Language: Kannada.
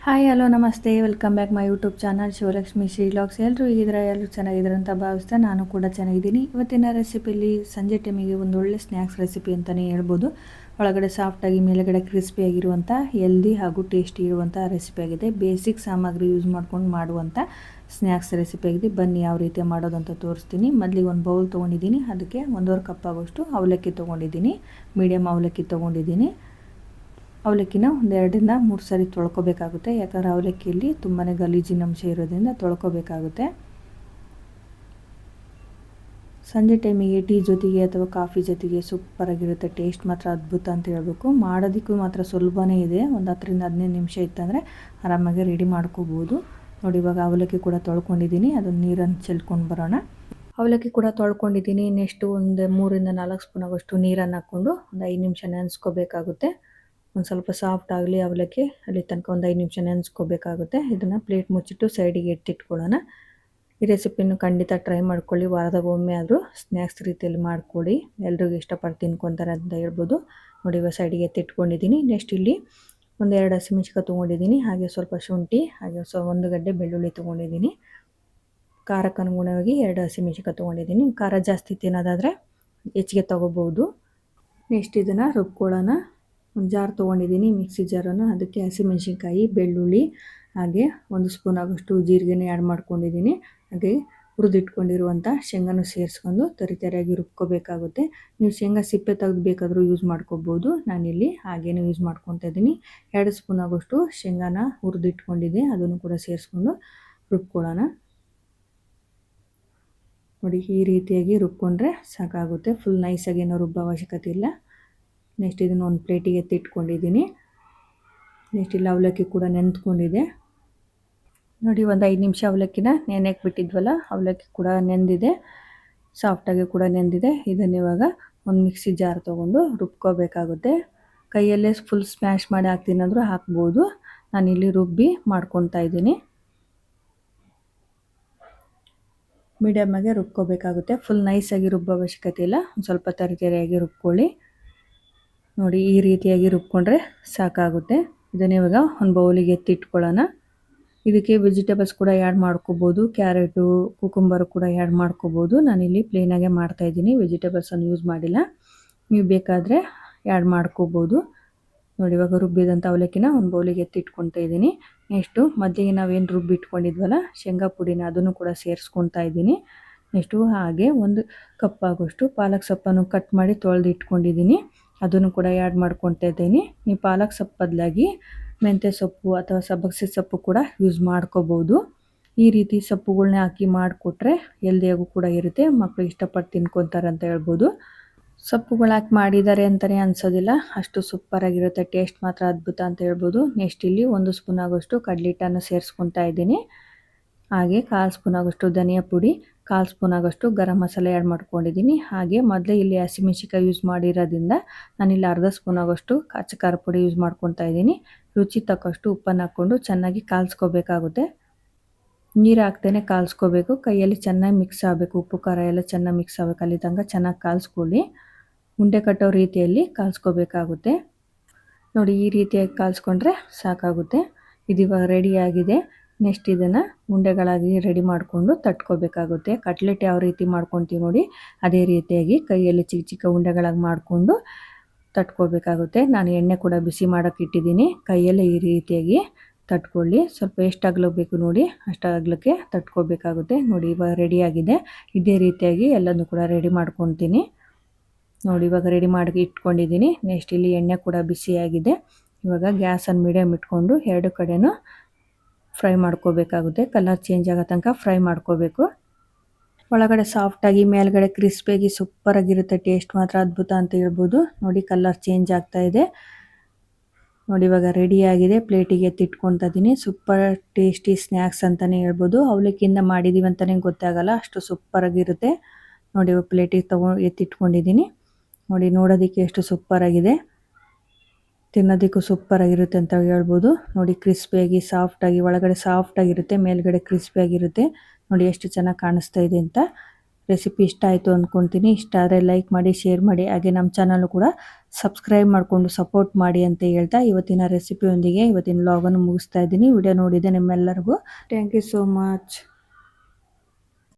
ಹಾಯ್ ಹಲೋ ನಮಸ್ತೆ welcome back my YouTube channel Shivalakshmi Shri vlogs. ಎಲ್ಲರೂ ಹೇಗಿದ್ರೆ ಎಲ್ಲರೂ ಚೆನ್ನಾಗಿದ್ದಾರೆ ಅಂತ ಭಾವಿಸ್ತಾ ನಾನು ಕೂಡ ಚೆನ್ನಾಗಿದ್ದೀನಿ. ಇವತ್ತಿನ ರೆಸಿಪಿಯಲ್ಲಿ ಸಂಜೆ ಟೈಮಿಗೆ ಒಂದು ಒಳ್ಳೆ ಸ್ನ್ಯಾಕ್ಸ್ ರೆಸಿಪಿ ಅಂತಲೇ ಹೇಳ್ಬೋದು. ಒಳಗಡೆ ಸಾಫ್ಟಾಗಿ ಮೇಲೆಗಡೆ ಕ್ರಿಸ್ಪಿಯಾಗಿರುವಂಥ ಹೆಲ್ದಿ ಹಾಗೂ ಟೇಸ್ಟಿ ಇರುವಂಥ ರೆಸಿಪಿ ಆಗಿದೆ. ಬೇಸಿಕ್ ಸಾಮಗ್ರಿ ಯೂಸ್ ಮಾಡ್ಕೊಂಡು ಮಾಡುವಂಥ ಸ್ನ್ಯಾಕ್ಸ್ ರೆಸಿಪಿ ಆಗಿದೆ. ಬನ್ನಿ ಯಾವ ರೀತಿ ಮಾಡೋದು ಅಂತ ತೋರಿಸ್ತೀನಿ. ಮೊದಲಿಗೆ ಒಂದು ಬೌಲ್ ತೊಗೊಂಡಿದ್ದೀನಿ, ಅದಕ್ಕೆ 1.5 ಕಪ್ ಆಗೋಷ್ಟು ಅವಲಕ್ಕಿ ತೊಗೊಂಡಿದ್ದೀನಿ. ಮೀಡಿಯಮ್ ಅವಲಕ್ಕಿ ತೊಗೊಂಡಿದ್ದೀನಿ. ಅವಲಕ್ಕಿನ ಒಂದು 2ರಿಂದ 3 ಸಾರಿ ತೊಳ್ಕೊಬೇಕಾಗುತ್ತೆ. ಯಾಕಂದರೆ ಅವಲಕ್ಕಿಯಲ್ಲಿ ತುಂಬಾ ಗಲೀಜಿನ ಅಂಶ ಇರೋದ್ರಿಂದ ತೊಳ್ಕೊಬೇಕಾಗುತ್ತೆ. ಸಂಜೆ ಟೈಮಿಗೆ ಟೀ ಜೊತೆಗೆ ಅಥವಾ ಕಾಫಿ ಜೊತೆಗೆ ಸೂಪರಾಗಿರುತ್ತೆ. ಟೇಸ್ಟ್ ಮಾತ್ರ ಅದ್ಭುತ ಅಂತ ಹೇಳ್ಬೇಕು. ಮಾಡೋದಕ್ಕೂ ಮಾತ್ರ ಸುಲಭನೇ ಇದೆ. ಒಂದು 10ರಿಂದ 15 ನಿಮಿಷ ಇತ್ತಂದರೆ ಆರಾಮಾಗಿ ರೆಡಿ ಮಾಡ್ಕೋಬೋದು. ನೋಡಿ, ಇವಾಗ ಅವಲಕ್ಕಿ ಕೂಡ ತೊಳ್ಕೊಂಡಿದ್ದೀನಿ. ಅದನ್ನು ನೀರನ್ನು ಚೆಲ್ಕೊಂಡು ಬರೋಣ. ಅವಲಕ್ಕಿ ಕೂಡ ತೊಳ್ಕೊಂಡಿದ್ದೀನಿ. ನೆಕ್ಸ್ಟು ಒಂದು 3ರಿಂದ 4 ಸ್ಪೂನ್ ಆಗೋಷ್ಟು ನೀರನ್ನು ಹಾಕ್ಕೊಂಡು ಒಂದು 5 ನಿಮಿಷ ನೆನೆಸ್ಕೋಬೇಕಾಗುತ್ತೆ. ಒಂದು ಸ್ವಲ್ಪ ಸಾಫ್ಟ್ ಆಗಲಿ ಅವಲಕ್ಕಿ, ಅಲ್ಲಿ ತನಕ ಒಂದು 5 ನಿಮಿಷ ನೆನೆಸ್ಕೋಬೇಕಾಗುತ್ತೆ. ಇದನ್ನು ಪ್ಲೇಟ್ ಮುಚ್ಚಿಟ್ಟು ಸೈಡಿಗೆ ಎತ್ತಿಟ್ಕೊಳ್ಳೋಣ. ಈ ರೆಸಿಪಿಯನ್ನು ಖಂಡಿತ ಟ್ರೈ ಮಾಡ್ಕೊಳ್ಳಿ. ವಾರದಾಗ ಒಮ್ಮೆ ಆದರೂ ಸ್ನ್ಯಾಕ್ಸ್ ರೀತಿಯಲ್ಲಿ ಮಾಡಿಕೊಡಿ. ಎಲ್ರಿಗೂ ಇಷ್ಟಪಟ್ಟು ತಿನ್ಕೊತಾರೆ ಅಂತ ಹೇಳ್ಬೋದು. ನೋಡಿ, ಇವಾಗ ಸೈಡಿಗೆ ಎತ್ತಿಟ್ಕೊಂಡಿದ್ದೀನಿ. ನೆಕ್ಸ್ಟ್ ಇಲ್ಲಿ ಒಂದು 2 ಹಸಿಮೆಣ್ಸಿಕಾಯಿ ತೊಗೊಂಡಿದ್ದೀನಿ. ಹಾಗೆ ಸ್ವಲ್ಪ ಶುಂಠಿ, ಹಾಗೆ 1 ಗಡ್ಡೆ ಬೆಳ್ಳುಳ್ಳಿ ತೊಗೊಂಡಿದ್ದೀನಿ. ಖಾರಕ್ಕೆ ಅನುಗುಣವಾಗಿ 2 ಹಸಿಮೆಣ್ಸಿಕಾಯಿ ತೊಗೊಂಡಿದ್ದೀನಿ. ಖಾರ ಜಾಸ್ತಿ ತಿನ್ನೋದಾದರೆ ಹೆಚ್ಚಿಗೆ ತೊಗೋಬೋದು. ನೆಕ್ಸ್ಟ್ ಇದನ್ನು ರುಬ್ಕೊಳ್ಳೋಣ. ಒಂದು ಜಾರ್ ತೊಗೊಂಡಿದ್ದೀನಿ, ಮಿಕ್ಸಿ ಜಾರನ್ನು. ಅದಕ್ಕೆ ಹಸಿಮೆಣ್ಸಿನ್ಕಾಯಿ, ಬೆಳ್ಳುಳ್ಳಿ, ಹಾಗೆ 1 ಸ್ಪೂನ್ ಆಗೋಷ್ಟು ಜೀರಿಗೆನ ಆ್ಯಡ್ ಮಾಡ್ಕೊಂಡಿದ್ದೀನಿ. ಹಾಗೆ ಹುರಿದಿಟ್ಕೊಂಡಿರುವಂಥ ಶೇಂಗಾನು ಸೇರಿಸ್ಕೊಂಡು ತರಿತರಿಯಾಗಿ ರುಬ್ಕೋಬೇಕಾಗುತ್ತೆ. ನೀವು ಶೇಂಗಾ ಸಿಪ್ಪೆ ತೆಗೆದು ಬೇಕಾದರೂ ಯೂಸ್ ಮಾಡ್ಕೋಬೋದು. ನಾನಿಲ್ಲಿ ಹಾಗೇನೂ ಯೂಸ್ ಮಾಡ್ಕೊತಾ ಇದ್ದೀನಿ. 2 ಸ್ಪೂನ್ ಆಗೋಷ್ಟು ಶೇಂಗಾನ ಹುರಿದಿಟ್ಕೊಂಡಿದ್ದೆ, ಅದನ್ನು ಕೂಡ ಸೇರಿಸ್ಕೊಂಡು ರುಬ್ಕೊಳ್ಳೋಣ. ನೋಡಿ, ಈ ರೀತಿಯಾಗಿ ರುಬ್ಕೊಂಡ್ರೆ ಸಾಕಾಗುತ್ತೆ. ಫುಲ್ ನೈಸಾಗಿ ಏನೋ ರುಬ್ಬೋ ಅವಶ್ಯಕತೆ ಇಲ್ಲ. ನೆಕ್ಸ್ಟ್ ಇದನ್ನು ಒಂದು ಪ್ಲೇಟಿಗೆ ಎತ್ತಿಟ್ಕೊಂಡಿದ್ದೀನಿ. ನೆಕ್ಸ್ಟ್ ಇಲ್ಲಿ ಅವಲಕ್ಕಿ ಕೂಡ ನೆಂದ್ಕೊಂಡಿದೆ. ನೋಡಿ, ಒಂದು 5 ನಿಮಿಷ ಅವಲಕ್ಕಿನ ನೆನೆಯಕ್ಕೆ ಬಿಟ್ಟಿದ್ವಲ್ಲ, ಅವಲಕ್ಕಿ ಕೂಡ ನೆಂದಿದೆ, ಸಾಫ್ಟಾಗಿ ಕೂಡ ನೆಂದಿದೆ. ಇದನ್ನು ಇವಾಗ ಒಂದು ಮಿಕ್ಸಿ ಜಾರ್ ತೊಗೊಂಡು ರುಬ್ಕೋಬೇಕಾಗುತ್ತೆ. ಕೈಯಲ್ಲೇ ಫುಲ್ ಸ್ಮ್ಯಾಶ್ ಮಾಡಿ ಹಾಕ್ತೀನಂದ್ರೂ ಹಾಕ್ಬೋದು. ನಾನಿಲ್ಲಿ ರುಬ್ಬಿ ಮಾಡ್ಕೊತಾ ಇದ್ದೀನಿ. ಮೀಡಿಯಮ್ಮಾಗೆ ರುಬ್ಕೋಬೇಕಾಗುತ್ತೆ. ಫುಲ್ ನೈಸಾಗಿ ರುಬ್ಬೋ ಅವಶ್ಯಕತೆ ಇಲ್ಲ. ಒಂದು ಸ್ವಲ್ಪ ತರಿತರಿಯಾಗಿ ರುಬ್ಕೊಳ್ಳಿ. ನೋಡಿ, ಈ ರೀತಿಯಾಗಿ ರುಬ್ಕೊಂಡ್ರೆ ಸಾಕಾಗುತ್ತೆ. ಇದನ್ನು ಇವಾಗ ಒಂದು ಬೌಲಿಗೆ ಎತ್ತಿಟ್ಕೊಳ್ಳೋಣ. ಇದಕ್ಕೆ ವೆಜಿಟೇಬಲ್ಸ್ ಕೂಡ ಆ್ಯಡ್ ಮಾಡ್ಕೋಬೋದು. ಕ್ಯಾರೆಟು, ಕುಕುಂಬರು ಕೂಡ ಆ್ಯಡ್ ಮಾಡ್ಕೋಬೋದು. ನಾನಿಲ್ಲಿ ಪ್ಲೇನಾಗೆ ಮಾಡ್ತಾಯಿದ್ದೀನಿ, ವೆಜಿಟೇಬಲ್ಸನ್ನು ಯೂಸ್ ಮಾಡಿಲ್ಲ. ನೀವು ಬೇಕಾದರೆ ಆ್ಯಡ್ ಮಾಡ್ಕೋಬೋದು. ನೋಡಿ, ಇವಾಗ ರುಬ್ಬಿದಂಥ ಅವಲಕ್ಕಿನ ಒಂದು ಬೌಲಿಗೆ ಎತ್ತಿಟ್ಕೊತಾ ಇದ್ದೀನಿ. ನೆಕ್ಸ್ಟು ಮೊದಲಿಗೆ ನಾವೇನು ರುಬ್ಬಿಟ್ಕೊಂಡಿದ್ವಲ್ಲ ಶೇಂಗಾ ಪುಡಿನ, ಅದನ್ನು ಕೂಡ ಸೇರಿಸ್ಕೊತಾ ಇದ್ದೀನಿ. ನೆಕ್ಸ್ಟು ಹಾಗೆ 1 ಕಪ್ ಆಗೋಷ್ಟು ಪಾಲಕ್ ಸೊಪ್ಪನ್ನು ಕಟ್ ಮಾಡಿ ತೊಳೆದು ಇಟ್ಕೊಂಡಿದ್ದೀನಿ. ಅದನ್ನು ಕೂಡ ಆ್ಯಡ್ ಮಾಡ್ಕೊತಾ ಇದ್ದೀನಿ. ನೀವು ಪಾಲಕ್ ಸೊಪ್ಪು ಬದಲಾಗಿ ಮೆಂತ್ಯ ಸೊಪ್ಪು ಅಥವಾ ಸಬ್ಬಸಿಗೆ ಸೊಪ್ಪು ಕೂಡ ಯೂಸ್ ಮಾಡ್ಕೋಬೋದು. ಈ ರೀತಿ ಸೊಪ್ಪುಗಳನ್ನ ಹಾಕಿ ಮಾಡಿಕೊಟ್ರೆ ಹೆಲ್ದಿಯಾಗೂ ಕೂಡ ಇರುತ್ತೆ. ಮಕ್ಕಳು ಇಷ್ಟಪಟ್ಟು ತಿನ್ಕೊತಾರೆ ಅಂತ ಹೇಳ್ಬೋದು. ಸೊಪ್ಪುಗಳು ಹಾಕಿ ಮಾಡಿದ್ದಾರೆ ಅಂತಲೇ ಅನಿಸೋದಿಲ್ಲ, ಅಷ್ಟು ಸೂಪರಾಗಿರುತ್ತೆ. ಟೇಸ್ಟ್ ಮಾತ್ರ ಅದ್ಭುತ ಅಂತ ಹೇಳ್ಬೋದು. ನೆಕ್ಸ್ಟ್ ಇಲ್ಲಿ 1 ಸ್ಪೂನ್ ಆಗೋಷ್ಟು ಕಡಲೆ ಹಿಟ್ಟನ್ನು ಸೇರಿಸ್ಕೊತಾ ಇದ್ದೀನಿ. ಹಾಗೆ 1/4 ಸ್ಪೂನ್ ಆಗೋಷ್ಟು ಧನಿಯಾ ಪುಡಿ, 1/4 ಸ್ಪೂನ್ ಆಗೋಷ್ಟು ಗರಂ ಮಸಾಲೆ ಆ್ಯಡ್ ಮಾಡ್ಕೊಂಡಿದ್ದೀನಿ. ಹಾಗೆ ಮೊದಲೇ ಇಲ್ಲಿ ಹಸಿಮೆಣ್ಸಿಕಾಯಿ ಯೂಸ್ ಮಾಡಿರೋದ್ರಿಂದ ನಾನಿಲ್ಲಿ 1/2 ಸ್ಪೂನ್ ಆಗೋಷ್ಟು ಅಚ್ಚ ಖಾರ ಪುಡಿ ಯೂಸ್ ಮಾಡ್ಕೊತಾ ಇದ್ದೀನಿ. ರುಚಿ ತಕ್ಕಷ್ಟು ಉಪ್ಪನ್ನು ಹಾಕ್ಕೊಂಡು ಚೆನ್ನಾಗಿ ಕಾಲ್ಸ್ಕೋಬೇಕಾಗುತ್ತೆ. ನೀರು ಹಾಕ್ದೇ ಕಾಲ್ಸ್ಕೋಬೇಕು. ಕೈಯಲ್ಲಿ ಚೆನ್ನಾಗಿ ಮಿಕ್ಸ್ ಆಗಬೇಕು. ಉಪ್ಪು ಖಾರ ಎಲ್ಲ ಚೆನ್ನಾಗಿ ಮಿಕ್ಸ್ ಆಗಬೇಕು. ಅಲ್ಲಿ ತನಕ ಚೆನ್ನಾಗಿ ಕಾಲ್ಸ್ಕೊಳ್ಳಿ. ಉಂಡೆ ಕಟ್ಟೋ ರೀತಿಯಲ್ಲಿ ಕಾಲ್ಸ್ಕೋಬೇಕಾಗುತ್ತೆ. ನೋಡಿ, ಈ ರೀತಿಯಾಗಿ ಕಾಲ್ಸ್ಕೊಂಡ್ರೆ ಸಾಕಾಗುತ್ತೆ. ಇದು ಇವಾಗ ರೆಡಿಯಾಗಿದೆ. ನೆಕ್ಸ್ಟ್ ಇದನ್ನು ಉಂಡೆಗಳಾಗಿ ರೆಡಿ ಮಾಡಿಕೊಂಡು ತಟ್ಕೋಬೇಕಾಗುತ್ತೆ. ಕಟ್ಲೆಟ್ ಯಾವ ರೀತಿ ಮಾಡ್ಕೊತೀವಿ ನೋಡಿ, ಅದೇ ರೀತಿಯಾಗಿ ಕೈಯಲ್ಲಿ ಚಿಕ್ಕ ಚಿಕ್ಕ ಉಂಡೆಗಳಾಗಿ ಮಾಡಿಕೊಂಡು ತಟ್ಕೋಬೇಕಾಗುತ್ತೆ. ನಾನು ಎಣ್ಣೆ ಕೂಡ ಬಿಸಿ ಮಾಡೋಕ್ಕೆ ಇಟ್ಟಿದ್ದೀನಿ. ಕೈಯಲ್ಲೇ ಈ ರೀತಿಯಾಗಿ ತಟ್ಕೊಳ್ಳಿ. ಸ್ವಲ್ಪ ಎಷ್ಟು ಅಗಲಕ್ಕೆ ಬೇಕು ನೋಡಿ, ಅಷ್ಟು ಅಗಲಕ್ಕೆ ತಟ್ಕೋಬೇಕಾಗುತ್ತೆ. ನೋಡಿ, ಇವಾಗ ರೆಡಿಯಾಗಿದೆ. ಇದೇ ರೀತಿಯಾಗಿ ಎಲ್ಲನೂ ಕೂಡ ರೆಡಿ ಮಾಡ್ಕೊತೀನಿ. ನೋಡಿ, ಇವಾಗ ರೆಡಿ ಮಾಡಿ ಇಟ್ಕೊಂಡಿದ್ದೀನಿ. ನೆಕ್ಸ್ಟ್ ಇಲ್ಲಿ ಎಣ್ಣೆ ಕೂಡ ಬಿಸಿಯಾಗಿದೆ. ಇವಾಗ ಗ್ಯಾಸನ್ನು ಮೀಡಿಯಮ್ ಇಟ್ಕೊಂಡು 2 ಕಡೆನೂ ಫ್ರೈ ಮಾಡ್ಕೋಬೇಕಾಗುತ್ತೆ. ಕಲರ್ ಚೇಂಜ್ ಆಗೋ ತನಕ ಫ್ರೈ ಮಾಡ್ಕೋಬೇಕು. ಒಳಗಡೆ ಸಾಫ್ಟಾಗಿ ಮೇಲ್ಗಡೆ ಕ್ರಿಸ್ಪಿಯಾಗಿ ಸೂಪರಾಗಿರುತ್ತೆ. ಟೇಸ್ಟ್ ಮಾತ್ರ ಅದ್ಭುತ ಅಂತ ಹೇಳ್ಬೋದು. ನೋಡಿ, ಕಲರ್ ಚೇಂಜ್ ಆಗ್ತಾ ಇದೆ. ನೋಡಿ, ಇವಾಗ ರೆಡಿಯಾಗಿದೆ. ಪ್ಲೇಟಿಗೆ ಎತ್ತಿಟ್ಕೊತಾ ಇದ್ದೀನಿ. ಸೂಪರ್ ಟೇಸ್ಟಿ ಸ್ನ್ಯಾಕ್ಸ್ ಅಂತಲೇ ಹೇಳ್ಬೋದು. ಅವಲಕ್ಕಿಯಿಂದ ಮಾಡಿದ್ದೀವಿ ಅಂತಲೇ ಗೊತ್ತಾಗಲ್ಲ, ಅಷ್ಟು ಸೂಪರಾಗಿರುತ್ತೆ. ನೋಡಿ, ಇವಾಗ ಪ್ಲೇಟಿಗೆ ಎತ್ತಿಟ್ಕೊಂಡಿದ್ದೀನಿ. ನೋಡಿ, ನೋಡೋದಕ್ಕೆ ಎಷ್ಟು ಸೂಪರಾಗಿದೆ, ತಿನ್ನೋದಕ್ಕೂ ಸೂಪರಾಗಿರುತ್ತೆ ಅಂತ ಹೇಳ್ಬೋದು. ನೋಡಿ, ಕ್ರಿಸ್ಪಿಯಾಗಿ ಸಾಫ್ಟಾಗಿ, ಒಳಗಡೆ ಸಾಫ್ಟಾಗಿರುತ್ತೆ, ಮೇಲ್ಗಡೆ ಕ್ರಿಸ್ಪಿಯಾಗಿರುತ್ತೆ. ನೋಡಿ ಎಷ್ಟು ಚೆನ್ನಾಗಿ ಕಾಣಿಸ್ತಾ ಇದೆ ಅಂತ. ರೆಸಿಪಿ ಇಷ್ಟ ಆಯಿತು ಅಂದ್ಕೊತೀನಿ. ಇಷ್ಟ ಆದರೆ ಲೈಕ್ ಮಾಡಿ, ಶೇರ್ ಮಾಡಿ, ಹಾಗೆ ನಮ್ಮ ಚಾನಲ್ ಕೂಡ ಸಬ್ಸ್ಕ್ರೈಬ್ ಮಾಡಿಕೊಂಡು ಸಪೋರ್ಟ್ ಮಾಡಿ ಅಂತ ಹೇಳ್ತಾ ಇವತ್ತಿನ ರೆಸಿಪಿಯೊಂದಿಗೆ ಇವತ್ತಿನ ವ್ಲಾಗನ್ನು ಮುಗಿಸ್ತಾ ಇದ್ದೀನಿ. ವಿಡಿಯೋ ನೋಡಿದ ನಿಮ್ಮೆಲ್ಲರಿಗೂ ಥ್ಯಾಂಕ್ ಯು ಸೋ ಮಚ್.